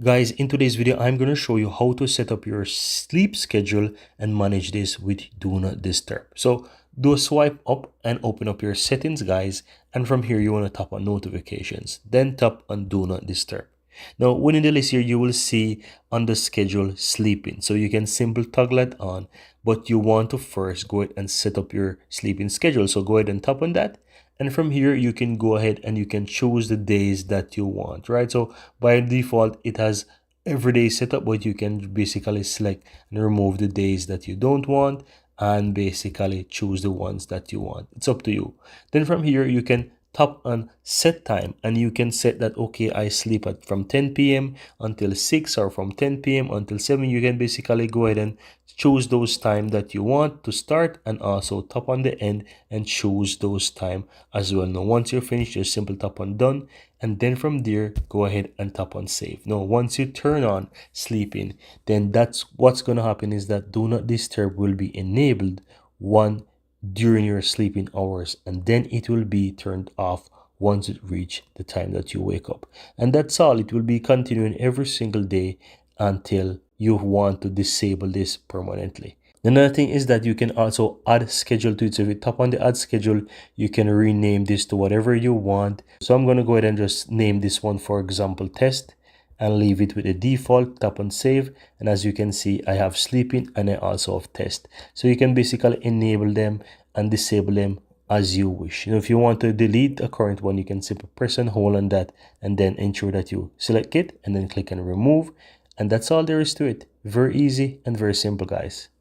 Guys, in today's video, I'm going to show you how to set up your sleep schedule and manage this with Do Not Disturb. So do a swipe up and open up your settings, guys. And from here, you want to tap on notifications. Then tap on Do Not Disturb. Now, within the list here, you will see on the schedule sleeping. So you can simply toggle it on, but you want to first go ahead and set up your sleeping schedule. So go ahead and tap on that. And from here, you can go ahead and you can choose the days that you want, right? So by default, it has everyday setup, but you can basically select and remove the days that you don't want and basically choose the ones that you want. It's up to you. Then from here, you can tap on set time and you can set that, okay, I sleep at from 10 p.m. until 6 or from 10 p.m. until 7. You can basically go ahead and choose those time that you want to start and also tap on the end and choose those time as well. Now once you're finished, just simply tap on done, and then from there go ahead and tap on save. Now once you turn on sleeping, then that's what's going to happen is that Do Not Disturb will be enabled during your sleeping hours, and then it will be turned off once it reach the time that you wake up. And that's all. It will be continuing every single day until you want to disable this permanently. Another thing is that you can also add schedule to it. So if you tap on the add schedule, you can rename this to whatever you want. So I'm going to go ahead and just name this one, for example, test, and leave it with the default. Tap on save, and as you can see, I have sleeping and I also have test. So you can basically enable them and disable them as you wish. If you want to delete a current one, you can simply press and hold on that and then ensure that you select it and then click on remove. And that's all there is to it. Very easy and very simple, guys.